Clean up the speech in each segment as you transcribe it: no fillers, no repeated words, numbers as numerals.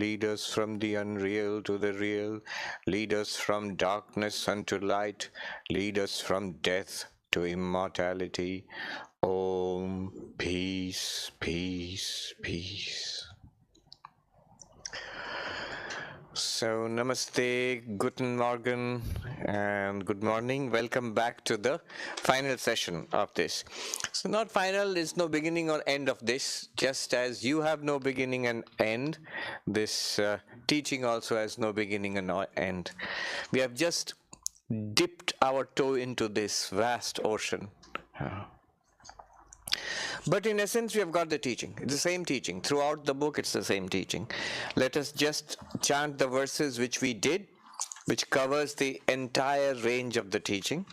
Lead us from the unreal to the real. Lead us from darkness unto light. Lead us from death to immortality. Om. Peace, peace, peace. So, namaste, guten morgen, and good morning. Welcome back to the final session of this. So, not final, there's no beginning or end of this. Just as you have no beginning and end, this teaching also has no beginning and no end. We have just dipped our toe into this vast ocean. But in essence, we have got the teaching. It's the same teaching. Throughout the book, it's the same teaching. Let us just chant the verses which we did, which covers the entire range of the teaching,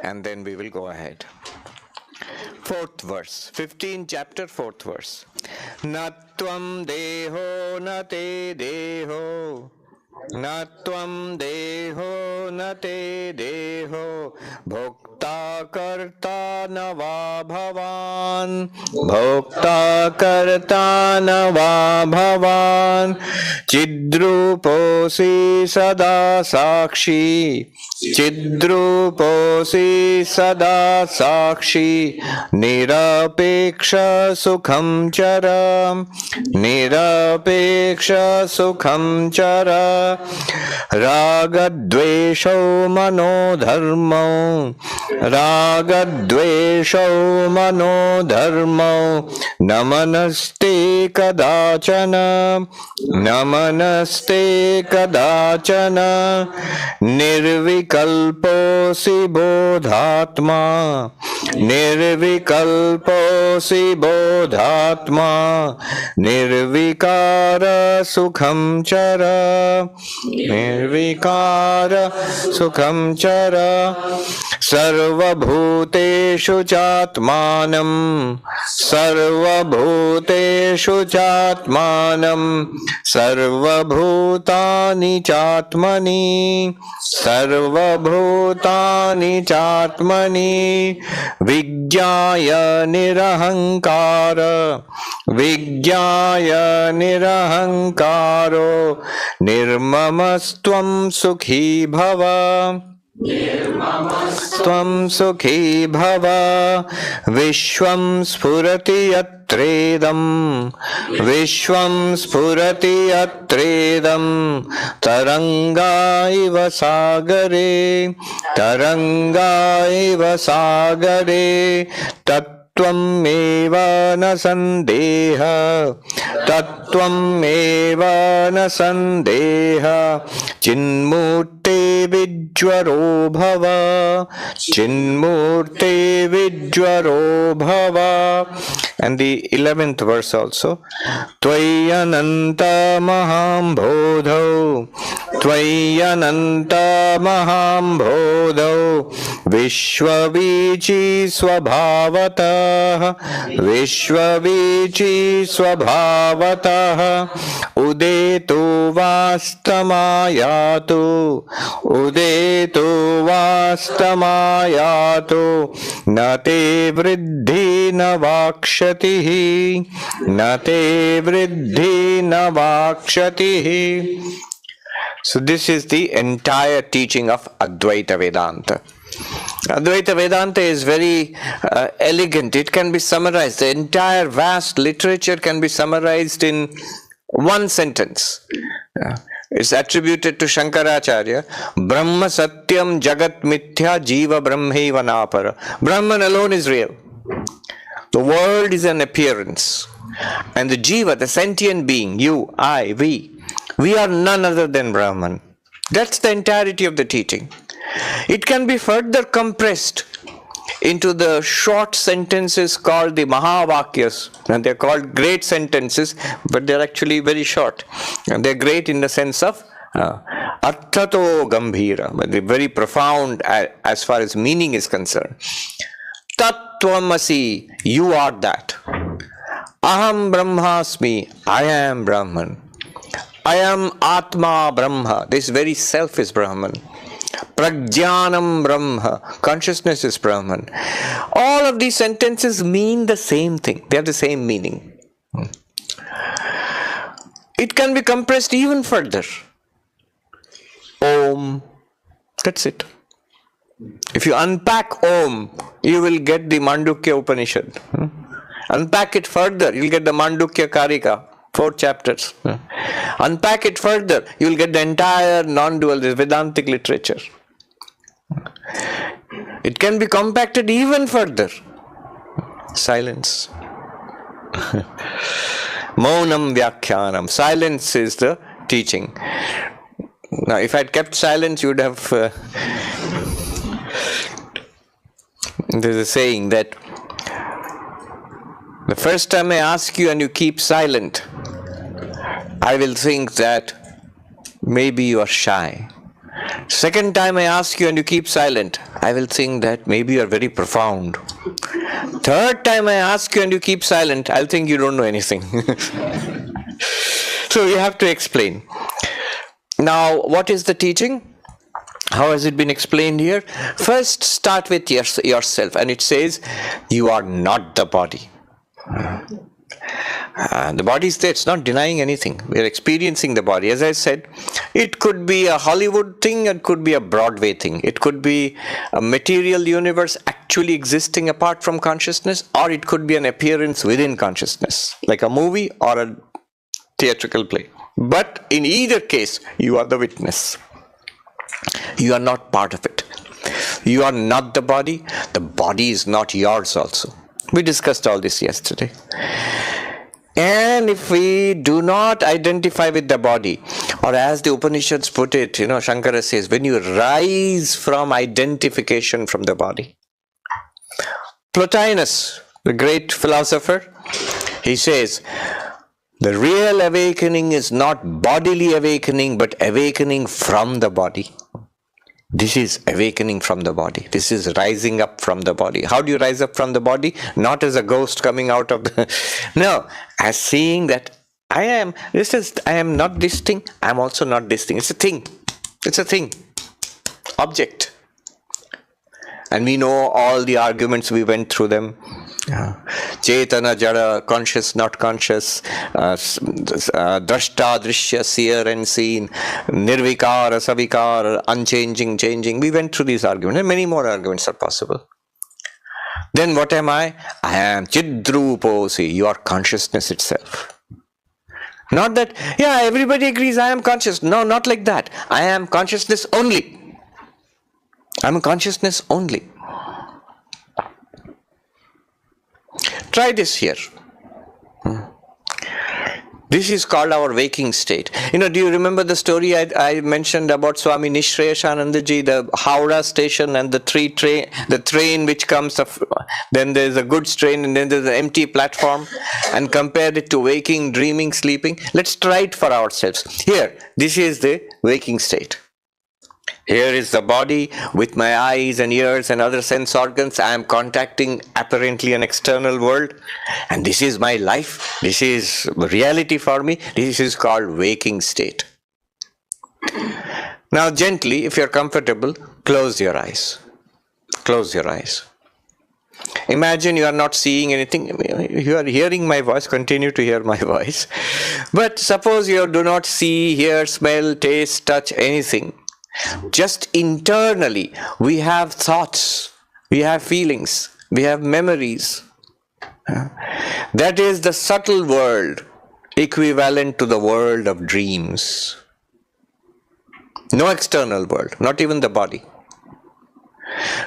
and then we will go ahead. 4th verse, 15th chapter, 4th verse. Na tvam deho na te deho. Na tvam deho na te deho. Bhokta karta na va bhavan. Bhokta karta na va bhavan. Chidruposi sada sakshi. Chidruposi sada sakshi. Nirapeksha sukham chara. Nirapeksha sukham chara. Ragadvesho mano dharmo. Ragadvesho mano dharmo. Namanaste kadachana. Namanaste kadachana. Nirvikalposi bodhatma. Nirvikalposi bodhatma. Nirvikara sukham chara. Nirvikara sukham chara. Sarvabhuteshu chatmanam. Sarvabhuteshu chatmanam. Sarvabhutani chatmani. Sarvabhutani chatmani. Vijjaya nirahankara. Vijjaya nirahankaro. Nirmamastvam sukhi bhava. Tvam sukhi bhava. Vishwam spurati yatredam. Vishwam spurati yatredam. Taranga iva sagare. Taranga iva sagare. Tattvam na sandeha. Tattvam na sandeha. Chinmurte vijwaro bhava. Chinmurte vijwaro bhava. And the 11th verse also. Tvayananta mahambodho. Tvayananta mahambodho. Vishwavichi swabhavatah. Vishwavichi swabhavatah. Udetu vastamayatu. Udetu vastamayatu. Nate vriddhi na vakshatihi. Nate vriddhi na vakshatihi. So this is the entire teaching of Advaita Vedanta. Advaita Vedanta is very elegant. It can be summarized. The entire vast literature can be summarized in one sentence. It's attributed to Shankaracharya. Brahma Satyam Jagat Mithya Jiva Brahmaiva Napara. Brahman alone is real. The world is an appearance. And the Jiva, the sentient being, you, I, we are none other than Brahman. That's the entirety of the teaching. It can be further compressed into the short sentences called the Mahavakyas. And they're called great sentences, but they're actually very short. And they're great in the sense of Arthato Gambhira, but they're very profound as far as meaning is concerned. Tattvamasi, you are that. Aham Brahmasmi, I am Brahman. I am Atma Brahma, this very self is Brahman. Prajnanam Brahma, consciousness is Brahman. All of these sentences mean the same thing. They have the same meaning. It can be compressed even further. Om. That's it. If you unpack Om, you will get the Mandukya Upanishad. Unpack it further, you'll get the Mandukya Karika, 4 chapters. Unpack it further, you'll get the entire non-dual Vedantic literature. It can be compacted even further. Silence. Maunam Vyakhyanam. Silence is the teaching. Now, if I had kept silence, you would have... there's a saying that the first time I ask you and you keep silent, I will think that maybe you are shy. Second time I ask you and you keep silent, I will think that maybe you are very profound. Third time I ask you and you keep silent, I'll think you don't know anything. So you have to explain. Now, what is the teaching? How has it been explained here? First, start with yourself, and it says, you are not the body. The body is there, it's not denying anything. We are experiencing the body. As I said, it could be a Hollywood thing, it could be a Broadway thing. It could be a material universe actually existing apart from consciousness, or it could be an appearance within consciousness, like a movie or a theatrical play. But in either case, you are the witness. You are not part of it. You are not the body. The body is not yours also. We discussed all this yesterday. And if we do not identify with the body, or as the Upanishads put it, Shankara says, when you rise from identification from the body. Plotinus, the great philosopher, he says, the real awakening is not bodily awakening, but awakening from the body. This is awakening from the body. This is rising up from the body. How do you rise up from the body? Not as a ghost coming out of the... No, as seeing that I am not this thing, I am also not this thing. It's a thing. It's a thing. Object. And we know all the arguments, we went through them. Chetana, Jada, conscious, not conscious, Drashta, Drishya, seer and seen, Nirvikara, Savikara, unchanging, changing. We went through these arguments, and many more arguments are possible. Then what am I? I am Chidruposi. You are consciousness itself. Not that, everybody agrees I am conscious. No, not like that. I am consciousness only. I am consciousness only. Try this here. This is called our waking state. Do you remember the story I mentioned about Swami Nishreyashanandaji, the Howrah station and the train which comes, then there's a goods train and then there's an empty platform, and compared it to waking, dreaming, sleeping. Let's try it for ourselves. Here, this is the waking state. Here is the body with my eyes and ears and other sense organs. I am contacting apparently an external world. And this is my life. This is reality for me. This is called waking state. Now gently, if you're comfortable, close your eyes. Close your eyes. Imagine you are not seeing anything. You are hearing my voice. Continue to hear my voice. But suppose you do not see, hear, smell, taste, touch, anything. Just internally, we have thoughts, we have feelings, we have memories. That is the subtle world, equivalent to the world of dreams. No external world, not even the body.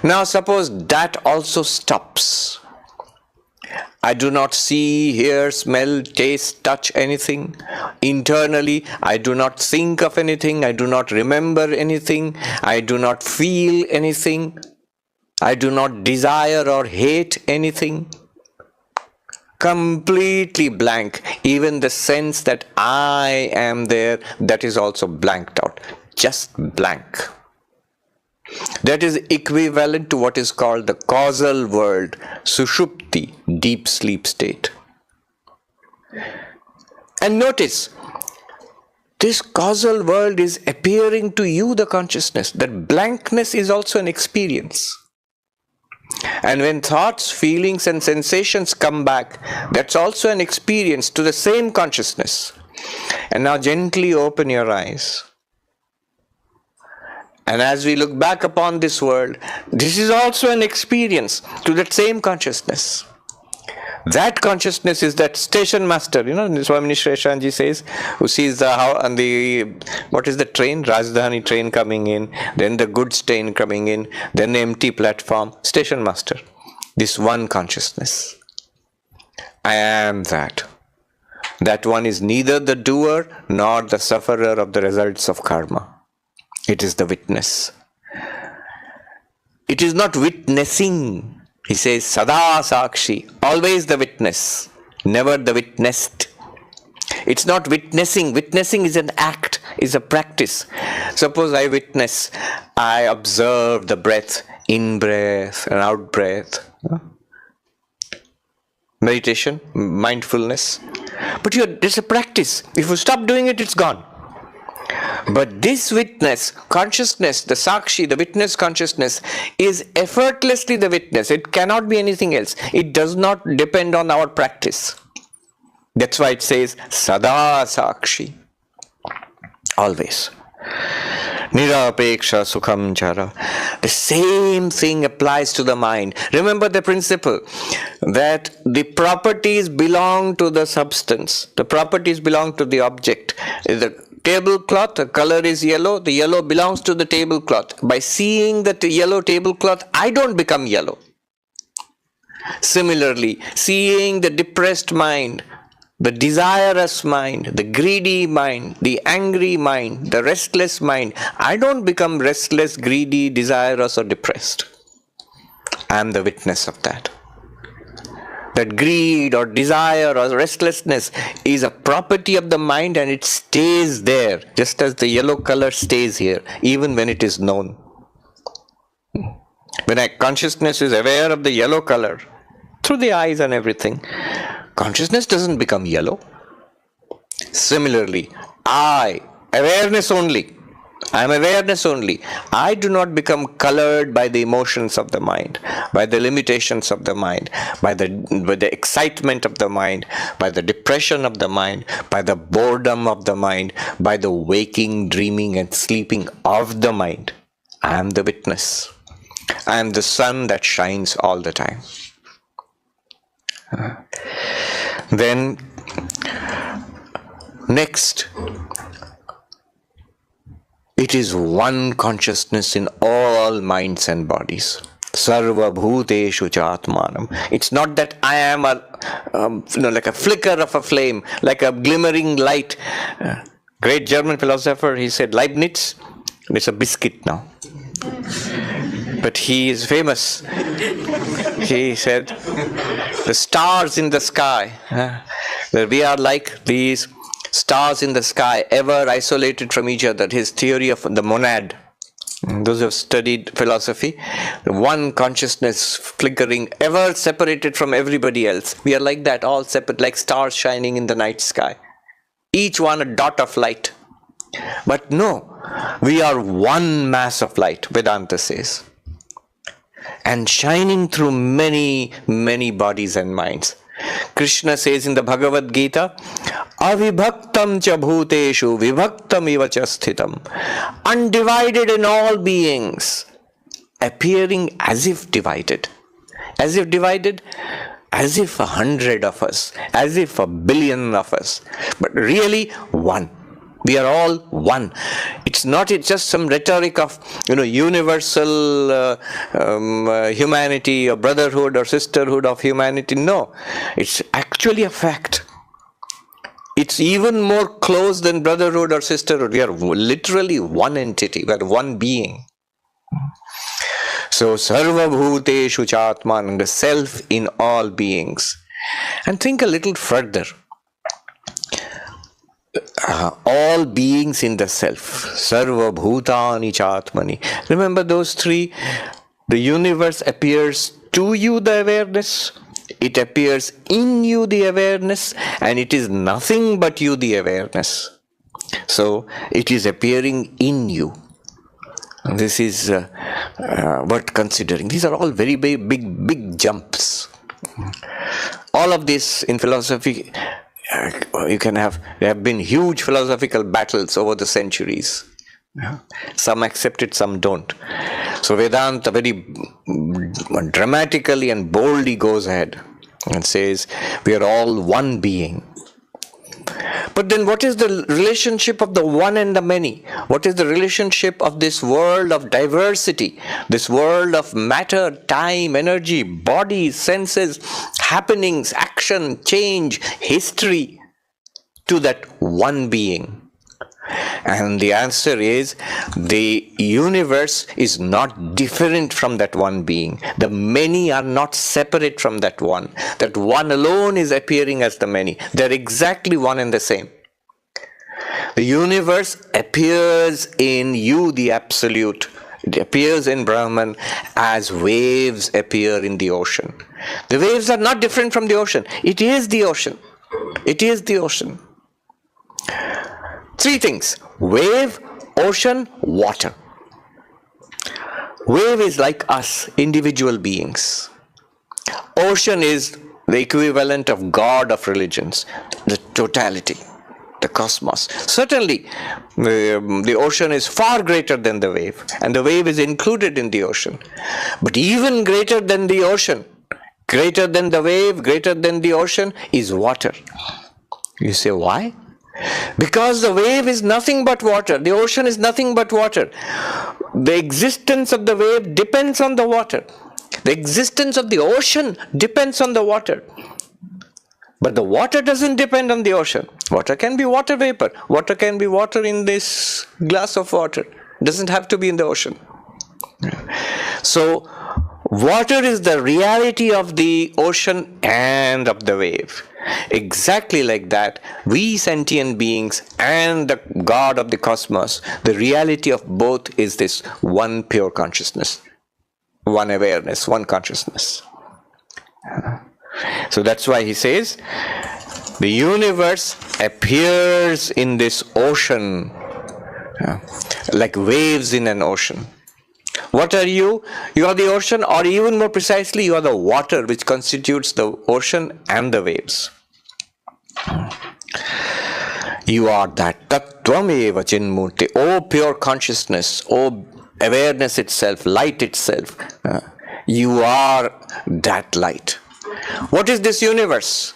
Now suppose that also stops. I do not see, hear, smell, taste, touch anything. Internally, I do not think of anything. I do not remember anything. I do not feel anything. I do not desire or hate anything. Completely blank. Even the sense that I am there, that is also blanked out. Just blank. That is equivalent to what is called the causal world, Sushupti, deep sleep state. And notice, this causal world is appearing to you, the consciousness. That blankness is also an experience. And when thoughts, feelings and sensations come back, that's also an experience to the same consciousness. And now gently open your eyes. And as we look back upon this world, this is also an experience to that same consciousness. That consciousness is that station master, Swami Sarvapriyananda says, who sees what is the train, Rajdhani train coming in, then the goods train coming in, then the empty platform, station master. This one consciousness. I am that. That one is neither the doer nor the sufferer of the results of karma. It is the witness. It is not witnessing. He says, Sada Sakshi, always the witness, never the witnessed. It's not witnessing. Witnessing is an act, is a practice. Suppose I witness, I observe the breath, in-breath and out-breath. Meditation, mindfulness. But it's a practice. If you stop doing it, it's gone. But this witness, consciousness, the Sakshi, the witness consciousness, is effortlessly the witness. It cannot be anything else. It does not depend on our practice. That's why it says, Sada Sakshi. Always. Nirapeksha Sukham Chara. The same thing applies to the mind. Remember the principle that the properties belong to the substance. The properties belong to the object. The tablecloth, the color is yellow. The yellow belongs to the tablecloth. By seeing the yellow tablecloth, I don't become yellow. Similarly, seeing the depressed mind, the desirous mind, the greedy mind, the angry mind, the restless mind, I don't become restless, greedy, desirous or depressed. I am the witness of that. That greed or desire or restlessness is a property of the mind and it stays there, just as the yellow color stays here, even when it is known. When consciousness is aware of the yellow color, through the eyes and everything, consciousness doesn't become yellow. Similarly, awareness only. I am awareness only. I do not become colored by the emotions of the mind, by the limitations of the mind, by the excitement of the mind, by the depression of the mind, by the boredom of the mind, by the waking, dreaming and sleeping of the mind. I am the witness. I am the sun that shines all the time. Then, next, it is one consciousness in all minds and bodies. Sarva bhuteshu cha atmanam. It's not that I am like a flicker of a flame, like a glimmering light. Great German philosopher, he said, Leibniz, it's a biscuit now. But he is famous. He said, the stars in the sky, that we are like these stars in the sky, ever isolated from each other. His theory of the monad. Those who have studied philosophy, one consciousness flickering, ever separated from everybody else. We are like that, all separate, like stars shining in the night sky. Each one a dot of light. But no, we are one mass of light, Vedanta says. And shining through many, many bodies and minds. Krishna says in the Bhagavad Gita, Avibhaktam cha bhuteshu vibhaktam iva cha sthitam. Undivided in all beings, appearing as if divided. As if divided, as if 100 of us, as if 1 billion of us, but really one. We are all one. It's just some rhetoric of universal humanity or brotherhood or sisterhood of humanity. No, it's actually a fact. It's even more close than brotherhood or sisterhood. We are literally one entity. We are one being. So, Sarva Bhuteshu Chatman, the self in all beings. And think a little further. All beings in the self. Sarva Bhutani Chatmani. Remember those three? The universe appears to you, the awareness. It appears in you, the awareness. And it is nothing but you, the awareness. So, it is appearing in you. This is worth considering. These are all very big jumps. All of this in philosophy there have been huge philosophical battles over the centuries. Some accept it, some don't. So Vedanta very dramatically and boldly goes ahead and says we are all one being. But then what is the relationship of the one and the many? What is the relationship of this world of diversity, this world of matter, time, energy, bodies, senses, happenings, action, change, history, to that one being? And the answer is the universe is not different from that one being. The many are not separate from that one. That one alone is appearing as the many. They're exactly one and the same. The universe appears in you, the Absolute. It appears in Brahman as waves appear in the ocean. The waves are not different from the ocean. It is the ocean. It is the ocean. Three things: wave, ocean, water. Wave is like us, individual beings. Ocean is the equivalent of God of religions, the totality, the cosmos. Certainly, the ocean is far greater than the wave, and the wave is included in the ocean. But even greater than the ocean, greater than the wave, greater than the ocean is water. You say, why? Because the wave is nothing but water. The ocean is nothing but water. The existence of the wave depends on the water. The existence of the ocean depends on the water. But the water doesn't depend on the ocean. Water can be water vapor. Water can be water in this glass of water. It doesn't have to be in the ocean. So, water is the reality of the ocean and of the wave. Exactly like that, we sentient beings and the God of the cosmos, the reality of both is this one pure consciousness, one awareness, one consciousness. So that's why he says, the universe appears in this ocean, like waves in an ocean. What are you? You are the ocean, or even more precisely, you are the water which constitutes the ocean and the waves. You are that Tattvameva Chinmurti, O pure consciousness, O awareness itself, light itself. You are that light. What is this universe?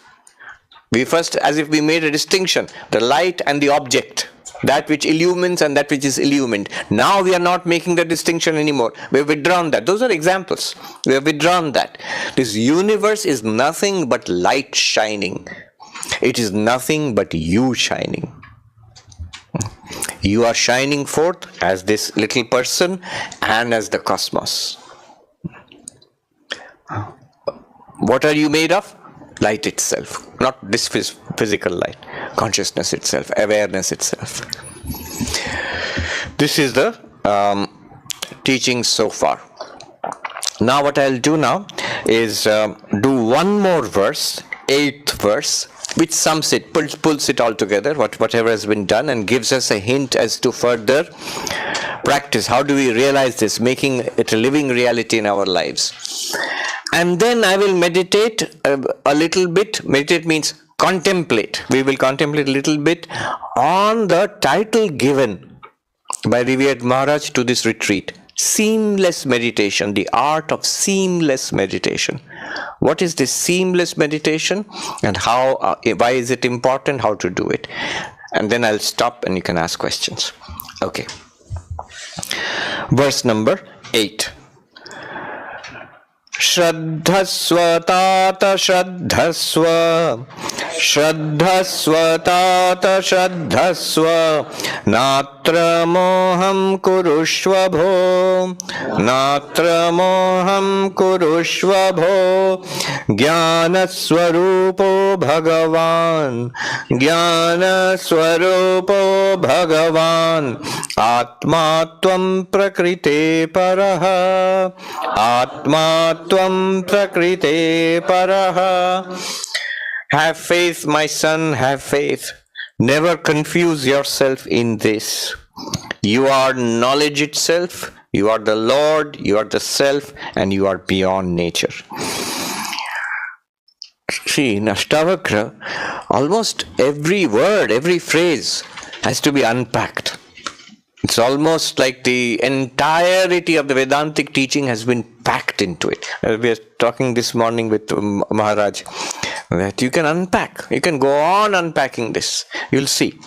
We first, as if we made a distinction, the light and the object. That which illumines and that which is illumined. Now we are not making the distinction anymore. We have withdrawn that. Those are examples. We have withdrawn that. This universe is nothing but light shining. It is nothing but you shining. You are shining forth as this little person and as the cosmos. What are you made of? Light itself, not this physical light, consciousness itself, awareness itself. This is the teaching so far. Now what I'll do now is do one more verse, 8th verse, which sums it, pulls it all together, whatever has been done, and gives us a hint as to further practice. How do we realize this, making it a living reality in our lives? And then I will meditate a little bit. Meditate means contemplate. We will contemplate a little bit on the title given by revered Maharaj to this retreat. Seamless meditation, the art of seamless meditation. What is this seamless meditation and how? Why is it important? How to do it? And then I'll stop and you can ask questions. Okay. Verse number 8. Shraddhasva tata shraddhasva, shraddhasva tata shraddhasva, natra moham kurushva bho, natra moham kurushva bho, jnana swarupo bhagavan, jnana swarupo bhagavan, atma tvam prakrite paraha, atma tvam prakrite paraha. Have faith, my son, have faith. Never confuse yourself in this. You are knowledge itself, you are the Lord, you are the self, and you are beyond nature. See, in Ashtavakra, almost every word, every phrase has to be unpacked. It's almost like the entirety of the Vedantic teaching has been packed into it. We were talking this morning with Maharaj that you can unpack. You can go on unpacking this. You'll see.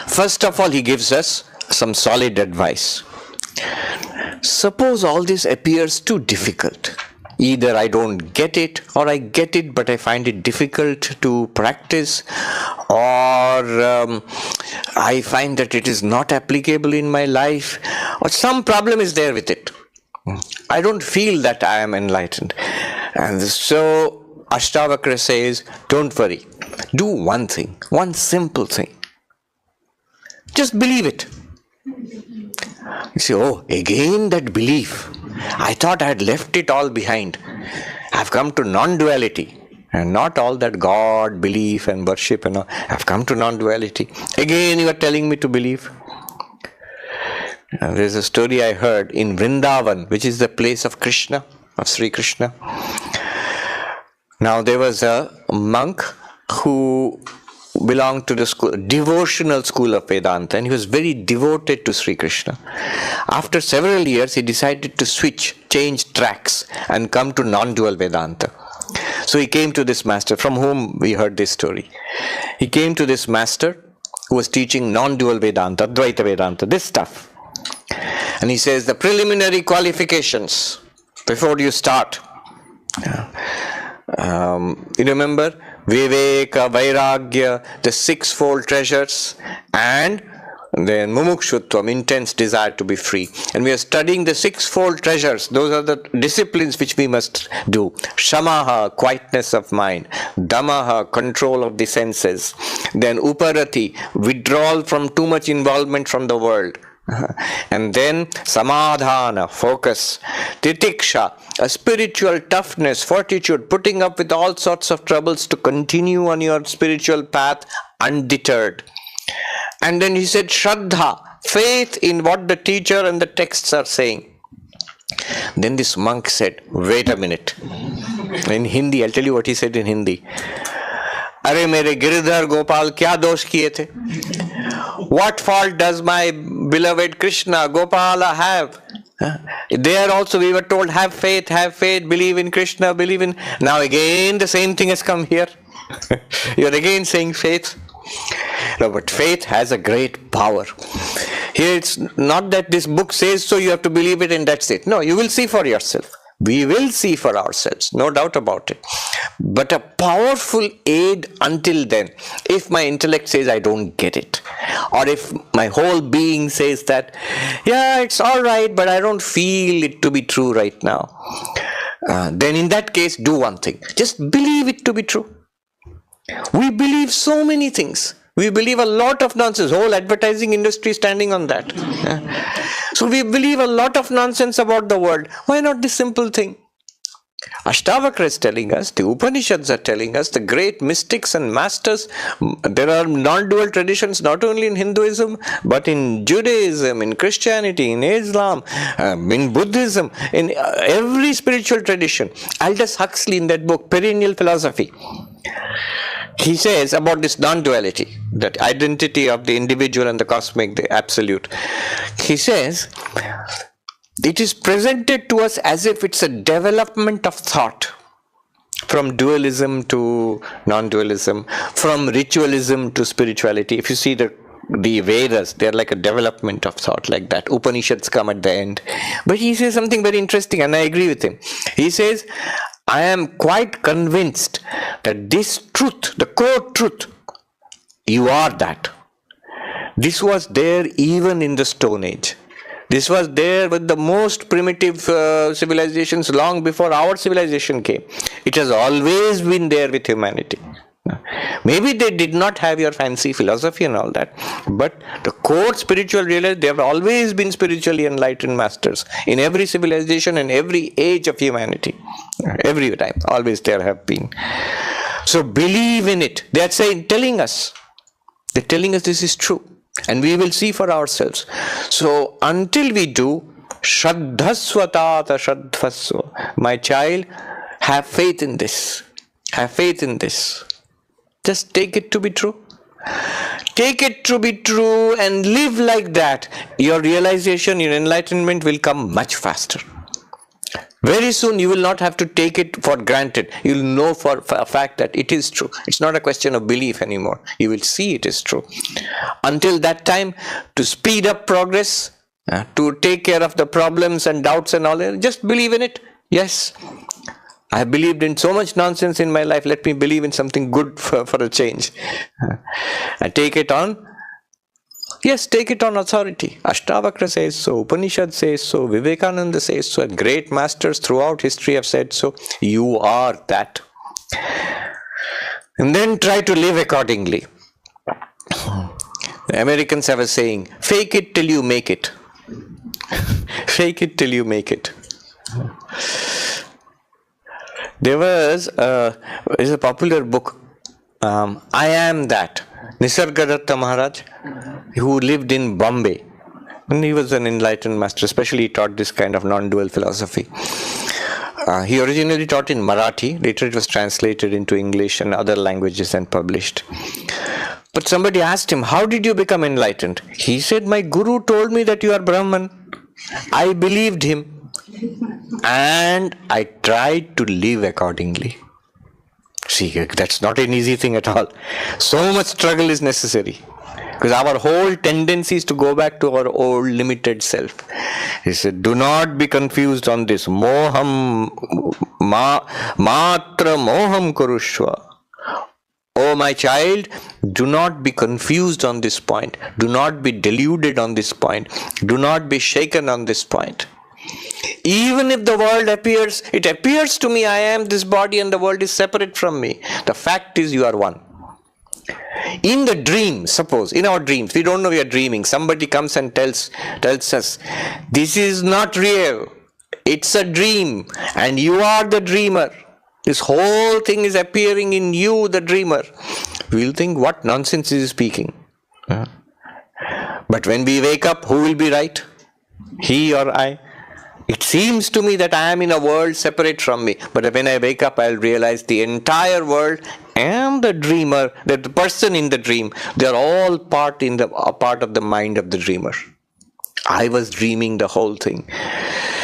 First of all, he gives us some solid advice. Suppose all this appears too difficult. Either I don't get it, or I get it but I find it difficult to practice, or I find that it is not applicable in my life, or some problem is there with it. I don't feel that I am enlightened. And so Ashtavakra says, don't worry. Do one thing, one simple thing. Just believe it. You say, oh, again that belief. I thought I had left it all behind. I've come to non-duality. And not all that God, belief and worship and all. I've come to non-duality. Again you are telling me to believe. There's a story I heard in Vrindavan, which is the place of Krishna, of Sri Krishna. Now there was a monk who belonged to the school, devotional school of Vedanta, and he was very devoted to Sri Krishna. After several years, he decided to change tracks and come to non-dual Vedanta. So he came to this master, from whom we heard this story. He came to this master who was teaching non-dual Vedanta, Advaita Vedanta, this stuff. And he says, the preliminary qualifications before you start. You remember? Viveka, Vairagya, the sixfold treasures, and then Mumukshutvam, intense desire to be free. And we are studying the sixfold treasures. Those are the disciplines which we must do. Shamaha, quietness of mind. Damaha, control of the senses. Then Uparati, withdrawal from too much involvement from the world. And then Samadhana, focus. Titiksha, a spiritual toughness, fortitude, putting up with all sorts of troubles to continue on your spiritual path undeterred. And then he said Shraddha, faith in what the teacher and the texts are saying. Then this monk said, wait a minute. In Hindi, I'll tell you what he said in Hindi. Are mere Giridhar Gopal kya dosh kiye the? What fault does my beloved Krishna, Gopala have? There also we were told, have faith, believe in Krishna, believe in... Now again the same thing has come here. You're again saying faith. No, but faith has a great power. Here it's not that this book says so, you have to believe it and that's it. No, you will see for yourself. We will see for ourselves, no doubt about it. But a powerful aid until then, if my intellect says I don't get it, or if my whole being says that, yeah, it's all right, but I don't feel it to be true right now, then in that case, do one thing. Just believe it to be true. We believe so many things. We believe a lot of nonsense. Whole advertising industry standing on that. So we believe a lot of nonsense about the world. Why not this simple thing? Ashtavakra is telling us, the Upanishads are telling us, the great mystics and masters. There are non-dual traditions not only in Hinduism, but in Judaism, in Christianity, in Islam, in Buddhism, in every spiritual tradition. Aldous Huxley in that book, Perennial Philosophy, he says about this non-duality, that identity of the individual and the cosmic, the absolute. He says, it is presented to us as if it's a development of thought, from dualism to non-dualism, from ritualism to spirituality. If you see the Vedas, they're like a development of thought, like that. Upanishads come at the end. But he says something very interesting, and I agree with him. He says, I am quite convinced that this truth, the core truth, you are that. This was there even in the Stone Age. This was there with the most primitive civilizations long before our civilization came. It has always been there with humanity. Maybe they did not have your fancy philosophy and all that, but the core spiritual realities, they have always been spiritually enlightened masters in every civilization and every age of humanity. Every time, always there have been. So believe in it. They are telling us this is true, and we will see for ourselves. So until we do, Shraddhasvatata Shraddhasva, my child, Have faith in this. Have faith in this. Just take it to be true. Take it to be true and live like that. Your realization, your enlightenment will come much faster. Very soon you will not have to take it for granted. You will know for a fact that it is true. It's not a question of belief anymore. You will see it is true. Until that time, to speed up progress, to take care of the problems and doubts and all, just believe in it. Yes, I have believed in so much nonsense in my life. Let me believe in something good for a change. And take it on. Yes, take it on authority. Ashtavakra says so, Upanishad says so, Vivekananda says so, and great masters throughout history have said so. You are that. And then try to live accordingly. The Americans have a saying, fake it till you make it. Fake it till you make it. There was a popular book, I Am That, Nisargadatta Maharaj, who lived in Bombay. And he was an enlightened master, especially he taught this kind of non-dual philosophy. He originally taught in Marathi, later it was translated into English and other languages and published. But somebody asked him, how did you become enlightened? He said, my guru told me that you are Brahman. I believed him and I tried to live accordingly. See, that's not an easy thing at all. So much struggle is necessary. Because our whole tendency is to go back to our old limited self. He said, do not be confused on this. Moham matra moham kurushva. Oh my child, do not be confused on this point. Do not be deluded on this point. Do not be shaken on this point. Even if the world appears, it appears to me I am this body and the world is separate from me. The fact is you are one. In the dream, suppose, in our dreams, we don't know we are dreaming. Somebody comes and tells us, this is not real. It's a dream and you are the dreamer. This whole thing is appearing in you, the dreamer. We'll think, what nonsense is he speaking? But when we wake up, who will be right? He or I? It seems to me that I am in a world separate from me. But when I wake up, I'll realize the entire world and the dreamer, that the person in the dream, they are all part of the mind of the dreamer. I was dreaming the whole thing.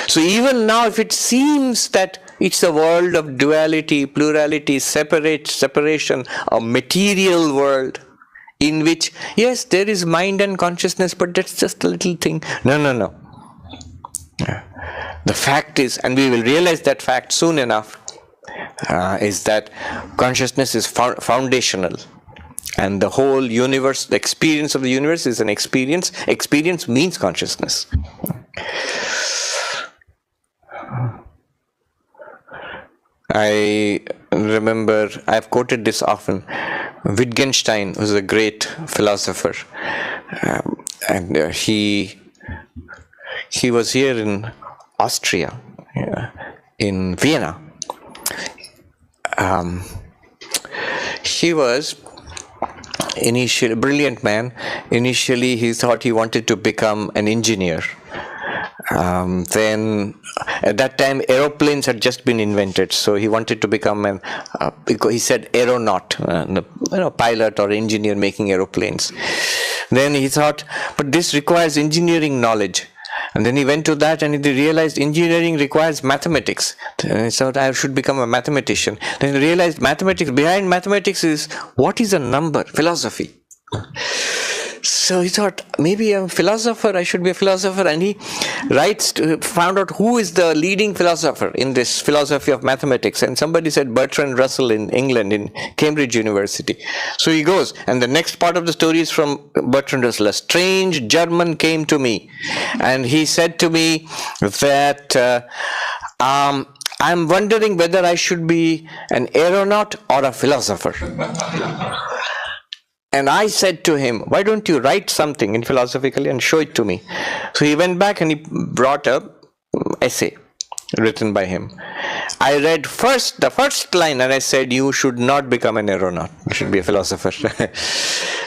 So even now, if it seems that it's a world of duality, plurality, separation, a material world in which, yes, there is mind and consciousness, but that's just a little thing. No. The fact is, and we will realize that fact soon enough, is that consciousness is foundational. And the whole universe, the experience of the universe is an experience. Experience means consciousness. I remember, I've quoted this often, Wittgenstein was a great philosopher. And he was here in Austria, in Vienna. He was initially a brilliant man. Initially, he thought he wanted to become an engineer. Then, at that time, aeroplanes had just been invented, so he wanted to become he said aeronaut, pilot or engineer making aeroplanes. Then he thought, but this requires engineering knowledge. And then he went to that and he realized engineering requires mathematics. Then he thought, I should become a mathematician. Then he realized mathematics, behind mathematics is, what is a number? Philosophy. So he thought, maybe I'm a philosopher, I should be a philosopher. And he found out who is the leading philosopher in this philosophy of mathematics. And somebody said Bertrand Russell in England, in Cambridge University. So he goes, and the next part of the story is from Bertrand Russell. A strange German came to me, and he said to me that I'm wondering whether I should be an aeronaut or a philosopher. And I said to him, why don't you write something in philosophically and show it to me? So he went back and he brought a essay written by him. I read the first line and I said, you should not become an aeronaut. You should be a philosopher.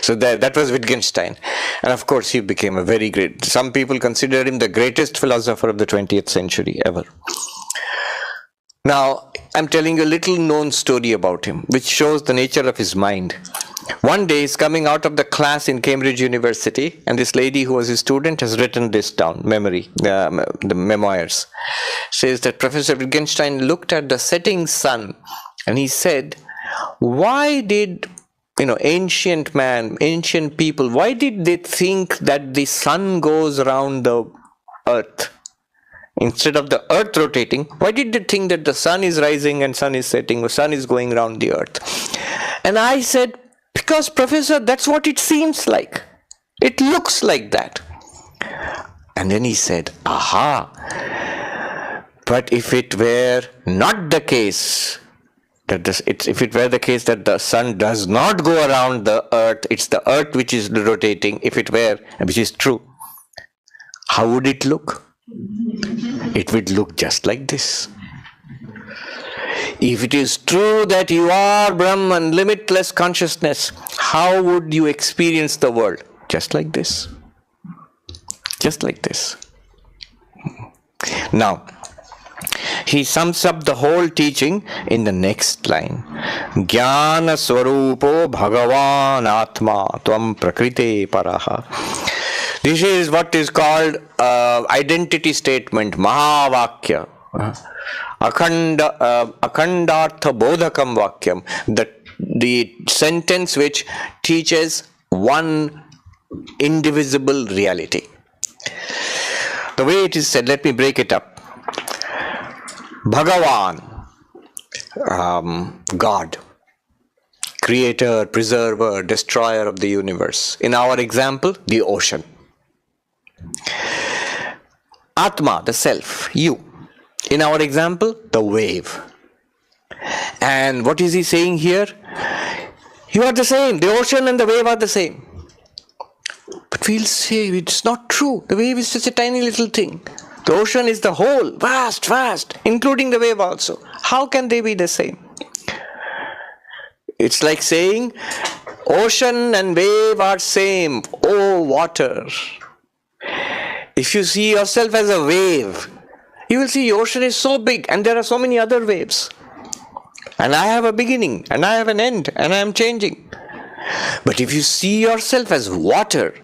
So that was Wittgenstein. And of course he became a very great, some people consider him the greatest philosopher of the 20th century ever. Now, I'm telling you a little known story about him, which shows the nature of his mind. One day, he's coming out of the class in Cambridge University, and this lady who was his student has written this down, the memoirs. Says that Professor Wittgenstein looked at the setting sun, and he said, why did ancient people, why did they think that the sun goes around the earth? Instead of the earth rotating, why did they think that the sun is rising and sun is setting, or sun is going around the earth? And I said, because Professor, that's what it seems like. It looks like that. And then he said, aha, but if it were not the case, if it were the case that the sun does not go around the earth, it's the earth which is rotating, if it were, which is true, how would it look? It would look just like this. If it is true that you are Brahman, limitless consciousness, how would you experience the world? Just like this. Just like this. Now, he sums up the whole teaching in the next line. Jnana swarupo bhagavan atma tvam prakrite paraha. This is what is called identity statement, Mahavakya. Akhandartha bodhakam vakyam. The sentence which teaches one indivisible reality. The way it is said, let me break it up. Bhagavan, God, creator, preserver, destroyer of the universe. In our example, the ocean. Atma, the self, you. In our example, the wave. And what is he saying here? You are the same. The ocean and the wave are the same. But we'll say it's not true. The wave is just a tiny little thing. The ocean is the whole, vast, including the wave also. How can they be the same? It's like saying, ocean and wave are same. Oh, water. If you see yourself as a wave, you will see the ocean is so big and there are so many other waves. And I have a beginning and I have an end and I am changing. But if you see yourself as water,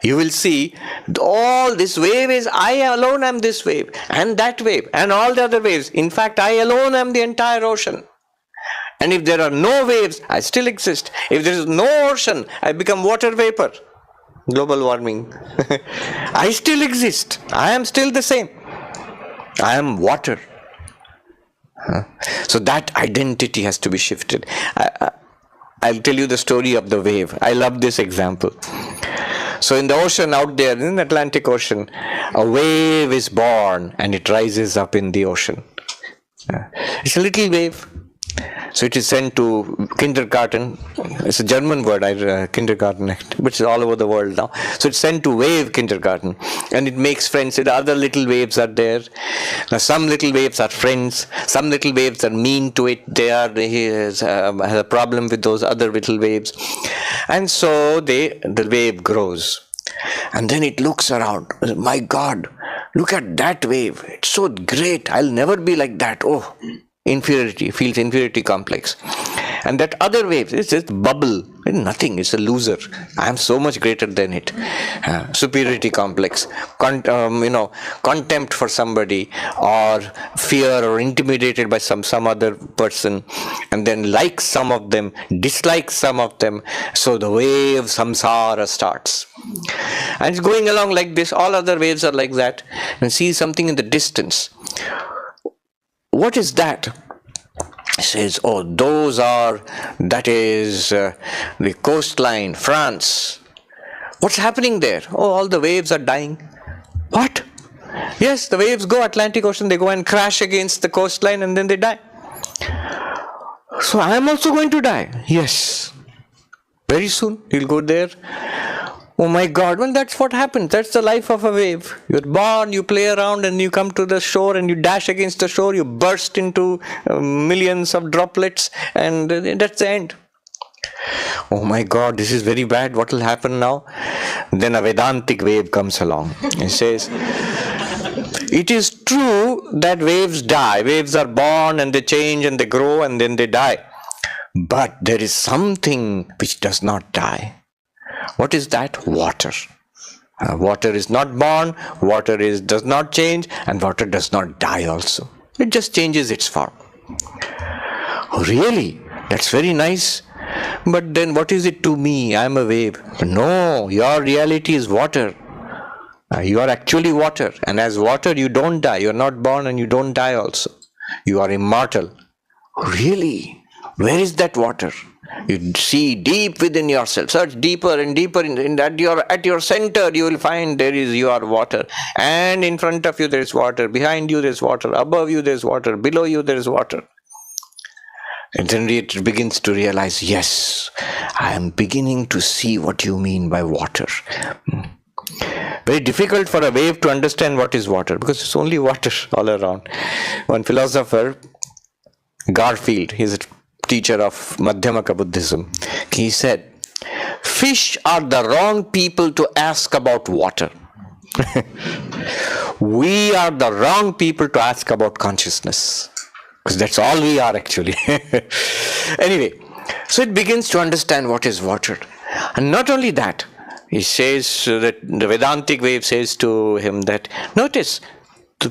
you will see all this wave is I alone am this wave and that wave and all the other waves. In fact, I alone am the entire ocean. And if there are no waves, I still exist. If there is no ocean, I become water vapor. Global warming. I still exist. I am still the same. I am water. So that identity has to be shifted. I'll tell you the story of the wave. I love this example. So in the ocean out there, in the Atlantic Ocean, a wave is born and it rises up in the ocean. It's a little wave. So it is sent to kindergarten. It's a German word, kindergarten, but it's all over the world now. So it's sent to wave kindergarten, and it makes friends. The other little waves are there. Now some little waves are friends. Some little waves are mean to it. He has a problem with those other little waves, and so the wave grows, and then it looks around. My God, look at that wave! It's so great. I'll never be like that. Oh. Inferiority, feels inferiority complex. And that other wave is just bubble, nothing, it's a loser. I am so much greater than it. Superiority complex, contempt for somebody, or fear or intimidated by some other person, and then like some of them, dislike some of them. So the wave samsara starts. And it's going along like this, all other waves are like that. And see something in the distance. What is that? He says, oh, that is the coastline, France. What's happening there? Oh, all the waves are dying. What? Yes, the waves go Atlantic Ocean, they go and crash against the coastline and then they die. So I am also going to die. Yes. Very soon, you'll go there. Oh my God, well that's what happens. That's the life of a wave. You're born, you play around and you come to the shore and you dash against the shore, you burst into millions of droplets and that's the end. Oh my God, this is very bad. What will happen now? Then a Vedantic wave comes along. It says, It is true that waves die. Waves are born and they change and they grow and then they die. But there is something which does not die. What is that? Water. Water is not born, water does not change, and water does not die also. It just changes its form. Oh, really? That's very nice. But then what is it to me? I am a wave. No, your reality is water. You are actually water. And as water, you don't die. You are not born and you don't die also. You are immortal. Really? Where is that water? You see deep within yourself. Search deeper and deeper. At your center, you will find you are water. And in front of you, there is water. Behind you, there is water. Above you, there is water. Below you, there is water. And then it begins to realize, yes, I am beginning to see what you mean by water. Very difficult for a wave to understand what is water, because it's only water all around. One philosopher, Garfield, he's a teacher of Madhyamaka Buddhism, he said, fish are the wrong people to ask about water. We are the wrong people to ask about consciousness. Because that's all we are actually. Anyway, so it begins to understand what is water. And not only that, he says that the Vedantic wave says to him that, notice,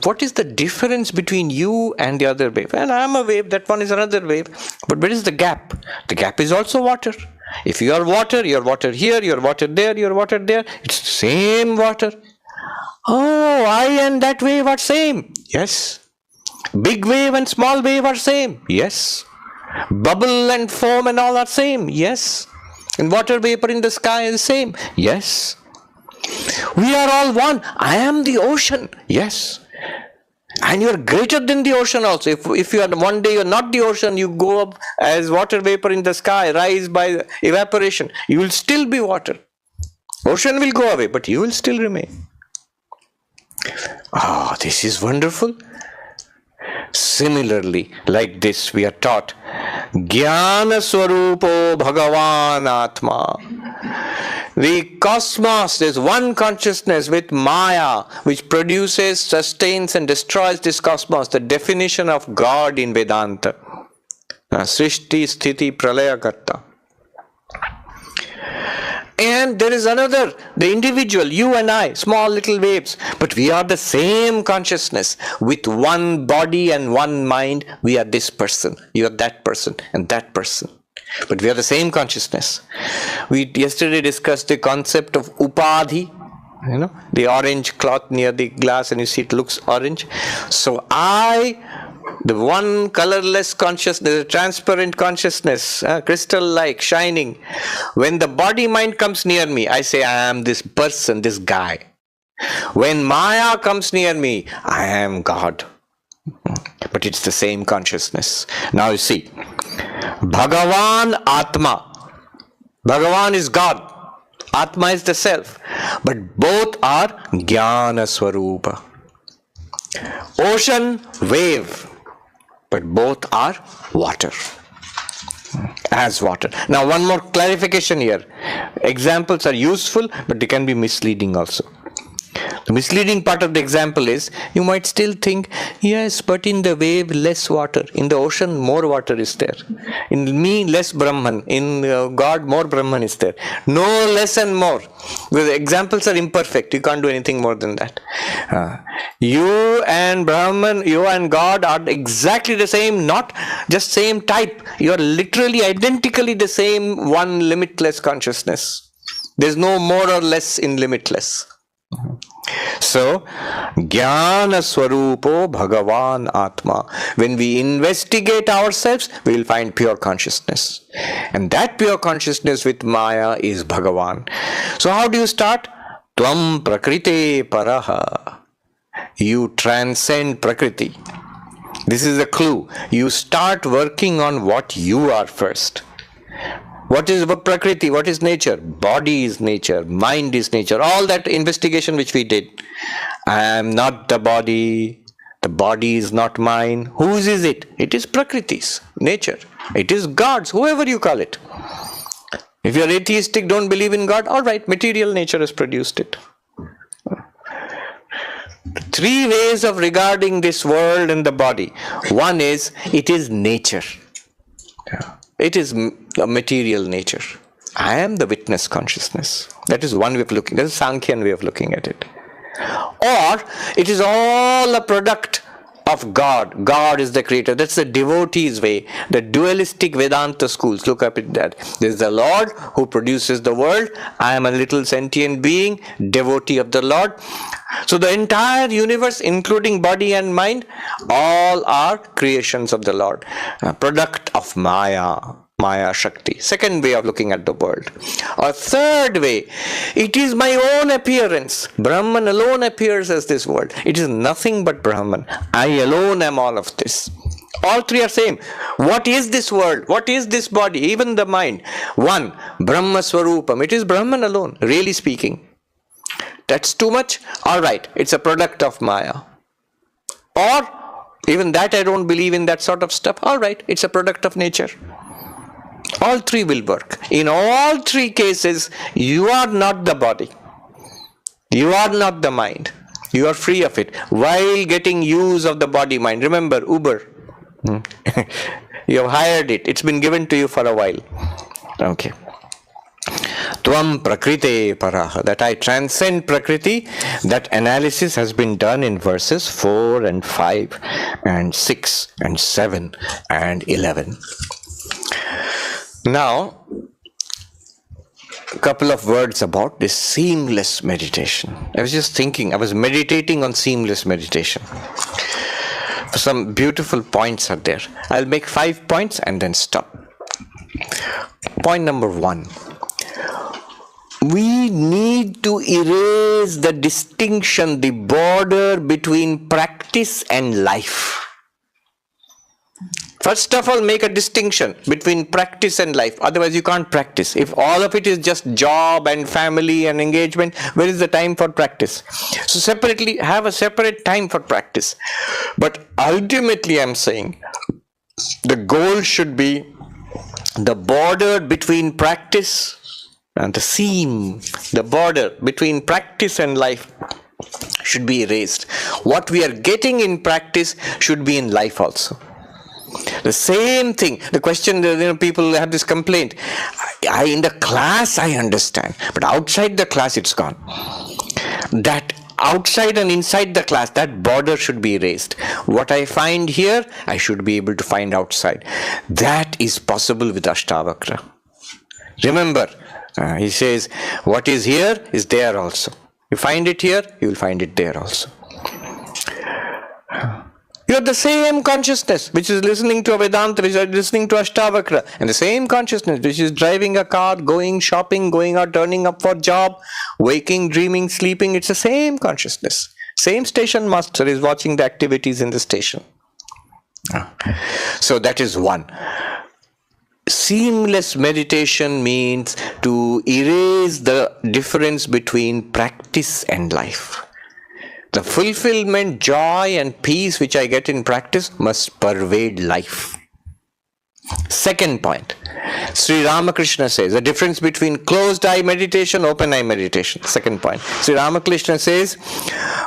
what is the difference between you and the other wave? And I am a wave, that one is another wave. But where is the gap? The gap is also water. If you are water here, you are water there, you are water there. It's the same water. Oh, I and that wave are same. Yes. Big wave and small wave are same. Yes. Bubble and foam and all are same. Yes. And water vapor in the sky is same. Yes. We are all one. I am the ocean. Yes. And you are greater than the ocean also. If you are one day you are not the ocean, you go up as water vapor in the sky, rise by evaporation. You will still be water. Ocean will go away, but you will still remain. Ah, this is wonderful. Similarly, like this, we are taught Jnana Swarupo Bhagavan Atma. The cosmos is one consciousness with Maya, which produces, sustains and destroys this cosmos. The definition of God in Vedanta. Srishti, Sthiti, Pralaya Karta. And there is another, the individual, you and I, small little waves. But we are the same consciousness. With one body and one mind, we are this person. You are that person and that person. But we are the same consciousness. We yesterday discussed the concept of upadhi. You know, the orange cloth near the glass and you see it looks orange. So the one colorless consciousness, transparent consciousness, crystal-like, shining. When the body-mind comes near me, I say, I am this person, this guy. When Maya comes near me, I am God. But it's the same consciousness. Now you see, Bhagavan Atma. Bhagavan is God. Atma is the self. But both are Jnana Swarupa. Ocean, wave. But both are water. As water. Now one more clarification here. Examples are useful, but they can be misleading also. The misleading part of the example is, you might still think, yes, but in the wave, less water. In the ocean, more water is there. In me, less Brahman. In God, more Brahman is there. No less and more. The examples are imperfect. You can't do anything more than that. You and Brahman, you and God are exactly the same, not just same type. You are literally identically the same one limitless consciousness. There's no more or less in limitless. So, Jnana Swarupo Bhagavan Atma. When we investigate ourselves, we will find pure consciousness. And that pure consciousness with Maya is Bhagavan. So how do you start? Tvam Prakrite Paraha. You transcend Prakriti. This is a clue. You start working on what you are first. What is Prakriti? What is nature? Body is nature. Mind is nature. All that investigation which we did. I am not the body. The body is not mine. Whose is it? It is Prakriti's, nature. It is God's, whoever you call it. If you are atheistic, don't believe in God, all right, material nature has produced it. three ways of regarding this world and the body. One is, it is nature. It is a material nature. I am the witness consciousness. That is one way of looking. That is Sankhyan way of looking at it. Or it is all a product of God. God is the creator. That's the devotee's way. The dualistic Vedanta schools look up at that. There is the Lord who produces the world. I am a little sentient being, devotee of the Lord. So the entire universe, including body and mind, all are creations of the Lord, a product of Maya Shakti. Second way of looking at the world. A third way, it is my own appearance. Brahman alone appears as this world. It is nothing but Brahman. I alone am all of this. All three are same. What is this world? What is this body? Even the mind. One, Brahma Swarupam. It is Brahman alone, really speaking. That's too much? Alright, it's a product of Maya. Or, even that I don't believe in that sort of stuff. Alright, it's a product of nature. All three will work. In all three cases, you are not the body. You are not the mind. You are free of it while getting use of the body-mind. Remember, Uber. You have hired it. It's been given to you for a while. Okay. Tvam prakrite paraha, that I transcend prakriti. That analysis has been done in verses 4 and 5 and 6 and 7 and 11. Now, a couple of words about this seamless meditation. I was just thinking, I was meditating on seamless meditation. Some beautiful points are there. I'll make 5 points and then stop. Point number 1. We need to erase the distinction, the border between practice and life. First of all, make a distinction between practice and life. Otherwise, you can't practice. If all of it is just job and family and engagement, where is the time for practice? So separately, have a separate time for practice. But ultimately, I'm saying, the goal should be the border between practice and the seam, the border between practice and life should be erased. What we are getting in practice should be in life also. The same thing. The question, people have this complaint. In the class, I understand, but outside the class, it's gone. That outside and inside the class, that border should be erased. What I find here, I should be able to find outside. That is possible with Ashtavakra. Remember, he says, what is here is there also. You find it here, you will find it there also. You are the same consciousness which is listening to a Vedanta, which is listening to Ashtavakra, and the same consciousness which is driving a car, going shopping, going out, turning up for job, waking, dreaming, sleeping. It's the same consciousness. Same station master is watching the activities in the station. So that is one. Seamless meditation means to erase the difference between practice and life. The fulfillment, joy and peace which I get in practice must pervade life. Second point, Sri Ramakrishna says the difference between closed eye meditation, open eye meditation. Second point, Sri Ramakrishna says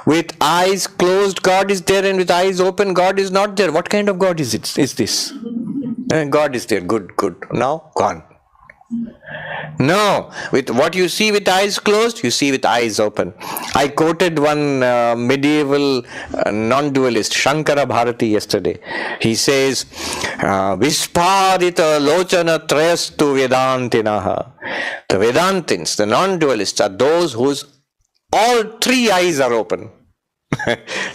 with eyes closed God is there and with eyes open God is not there. What kind of God is it? Is this? God is there, good. Now, gone. No, with what you see with eyes closed, you see with eyes open. I quoted one medieval non-dualist, Shankara Bharati, yesterday. He says, Visparita lochana trayastu vedantinaha. The Vedantins, the non-dualists, are those whose all three eyes are open.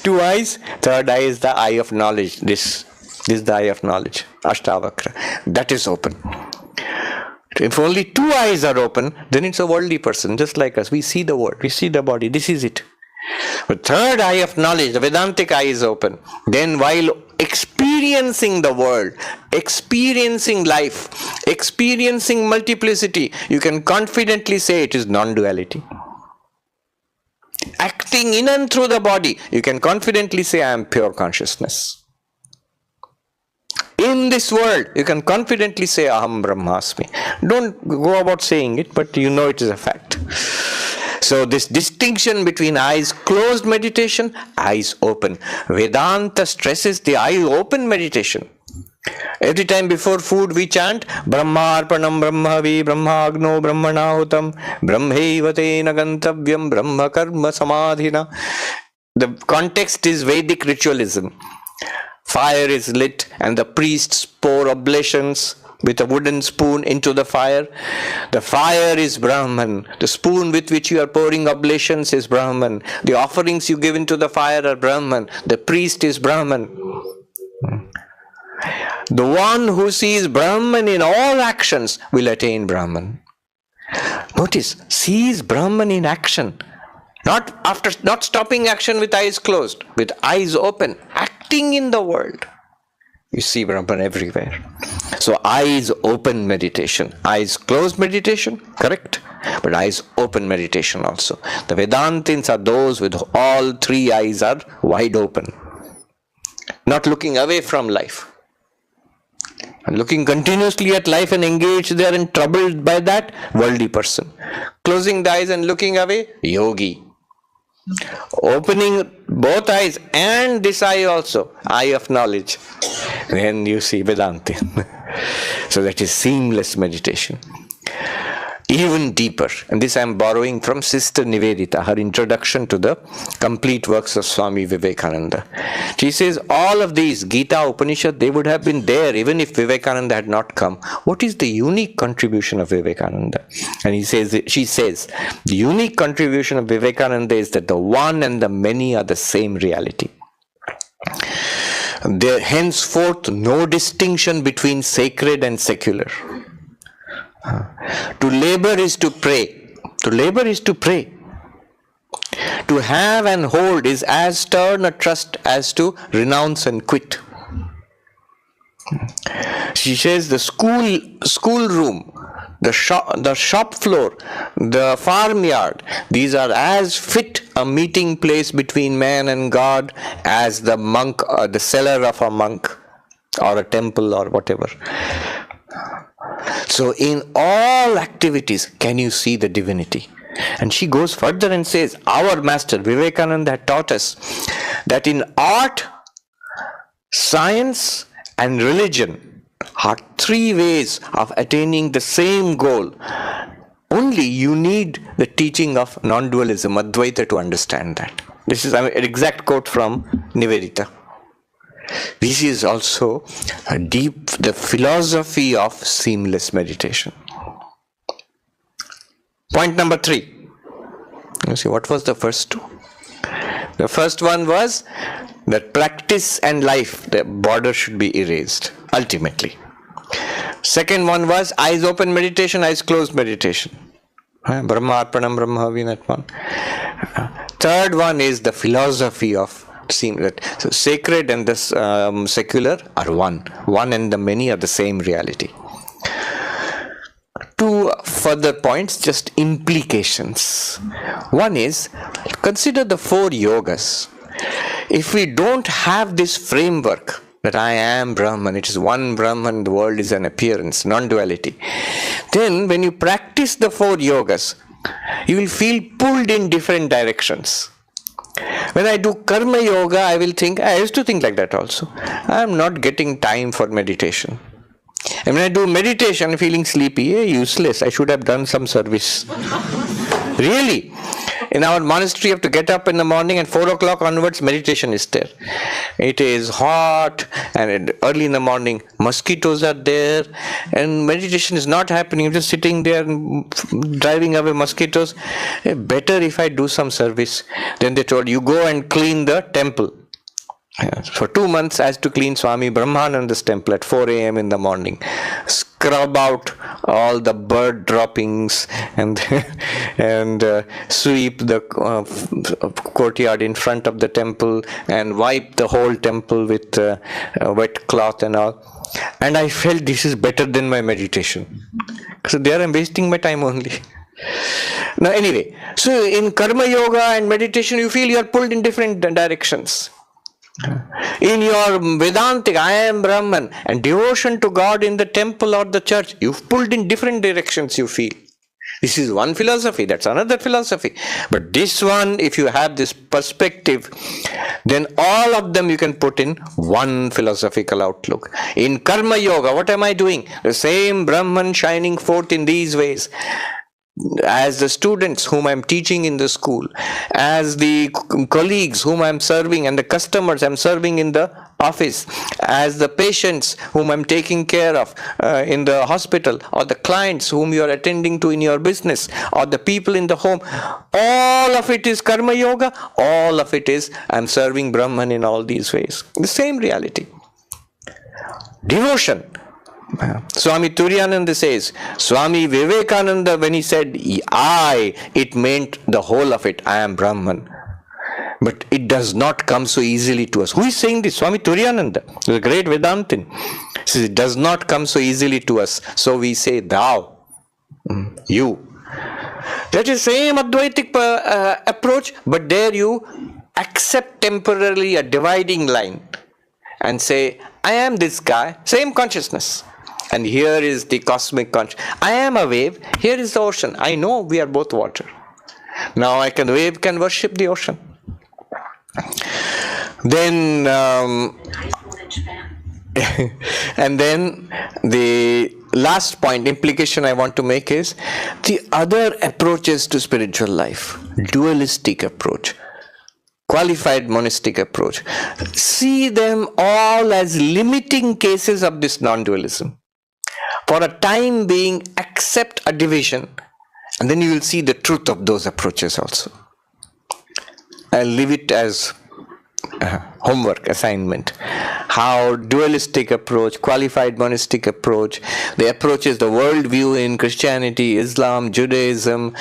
2 eyes, third eye is the eye of knowledge. This is the eye of knowledge, Ashtavakra. That is open. If only 2 eyes are open, then it's a worldly person, just like us. We see the world, we see the body, this is it. But third eye of knowledge, the Vedantic eye is open. Then while experiencing the world, experiencing life, experiencing multiplicity, you can confidently say it is non-duality. Acting in and through the body, you can confidently say I am pure consciousness. In this world, you can confidently say Aham Brahmasmi. Don't go about saying it, but you know it is a fact. So this distinction between eyes closed meditation, eyes open. Vedanta stresses the eye open meditation. Every time before food we chant Brahmarpanam Brahmavi Brahmagno Brahmanahutam Brahmaiva Tena Gantavyam Brahma Karma Samadhina. The context is Vedic ritualism. Fire is lit and the priests pour oblations with a wooden spoon into the fire. The fire is Brahman. The spoon with which you are pouring oblations is Brahman. The offerings you give into the fire are Brahman. The priest is Brahman. The one who sees Brahman in all actions will attain Brahman. Notice, sees Brahman in action. Not stopping action with eyes closed, with eyes open, acting in the world. You see Brahman everywhere. So eyes open meditation. Eyes closed meditation, correct? But eyes open meditation also. The Vedantins are those with all three eyes are wide open. Not looking away from life. And looking continuously at life and engaged there and troubled by that, worldly person. Closing the eyes and looking away, yogi. Opening both eyes and this eye also, eye of knowledge. Then you see Vedanta. So that is seamless meditation. Even deeper, and this I am borrowing from Sister Nivedita, her introduction to the complete works of Swami Vivekananda. She says all of these, Gita, Upanishad, they would have been there even if Vivekananda had not come. What is the unique contribution of Vivekananda? And she says, the unique contribution of Vivekananda is that the one and the many are the same reality. There henceforth no distinction between sacred and secular. To labor is to pray. To labor is to pray. To have and hold is as stern a trust as to renounce and quit. She says the school room, the shop floor, the farmyard, these are as fit a meeting place between man and God as the monk or the cellar of a monk or a temple or whatever. So in all activities, can you see the divinity? And she goes further and says, our master Vivekananda had taught us that in art, science and religion are three ways of attaining the same goal. Only you need the teaching of non-dualism, Advaita, to understand that. This is an exact quote from Nivedita. This is also the philosophy of seamless meditation. Point number 3. You see, what was the first two? The first one was that practice and life, the border should be erased, ultimately. Second one was eyes open meditation, eyes closed meditation. Brahma Arpanam Brahmavi, that one. Third one is the philosophy of seeing that so sacred and the secular are one and the many are the same reality. Two further points, just implications. One is, consider the 4 yogas. If we don't have this framework that I am Brahman, it is one Brahman, the world is an appearance, non-duality, then when you practice the 4 yogas, you will feel pulled in different directions. When I do karma yoga, I used to think like that also. I am not getting time for meditation. And when I do meditation, I'm feeling sleepy. Useless. I should have done some service. Really. In our monastery, you have to get up in the morning and 4 o'clock onwards, meditation is there. It is hot and early in the morning, mosquitoes are there and meditation is not happening. I'm just sitting there and driving away mosquitoes. Better if I do some service. Then they told you go and clean the temple. For 2 months, I had to clean Swami Brahmananda's temple at 4 a.m. in the morning. Scrub out all the bird droppings and sweep the courtyard in front of the temple and wipe the whole temple with wet cloth and all. And I felt this is better than my meditation. So there I'm wasting my time only. Now anyway, so in karma yoga and meditation, you feel you are pulled in different directions. In your Vedantic, I am Brahman, and devotion to God in the temple or the church, you've pulled in different directions, you feel. This is one philosophy, that's another philosophy. But this one, if you have this perspective, then all of them you can put in one philosophical outlook. In Karma Yoga, what am I doing? The same Brahman shining forth in these ways. As the students whom I'm teaching in the school, as the colleagues whom I'm serving, and the customers I'm serving in the office, as the patients whom I'm taking care of in the hospital, or the clients whom you are attending to in your business, or the people in the home, all of it is Karma Yoga, all of it is I'm serving Brahman in all these ways. The same reality. Devotion. Swami Turiyananda says, Swami Vivekananda, when he said I, it meant the whole of it. I am Brahman. But it does not come so easily to us. Who is saying this? Swami Turiyananda, the great Vedantin. He says it does not come so easily to us. So we say thou, you. That is same Advaitic approach, but there you accept temporarily a dividing line and say, I am this guy, same consciousness. And here is the cosmic consciousness. I am a wave, here is the ocean. I know we are both water. Now the wave can worship the ocean. Then, and then the last point, implication I want to make is the other approaches to spiritual life. Dualistic approach. Qualified monastic approach. See them all as limiting cases of this non-dualism. For a time being, accept a division, and then you will see the truth of those approaches also. I'll leave it as homework assignment. How dualistic approach, qualified monastic approach, the approaches, the worldview in Christianity, Islam, Judaism,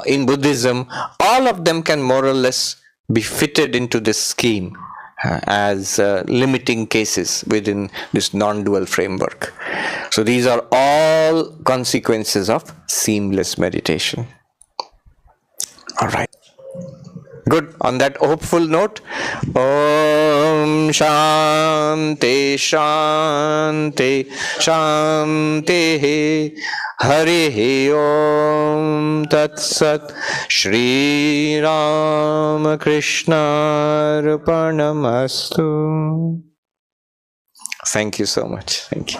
in Buddhism, all of them can more or less be fitted into this scheme as limiting cases within this non-dual framework. So these are all consequences of seamless meditation. All right. Good. On that hopeful note, Om Shanti Shanti Shanti Harihi Om Tat Sat Shri Ram Krishna Arpanamastu. Thank you so much. Thank you.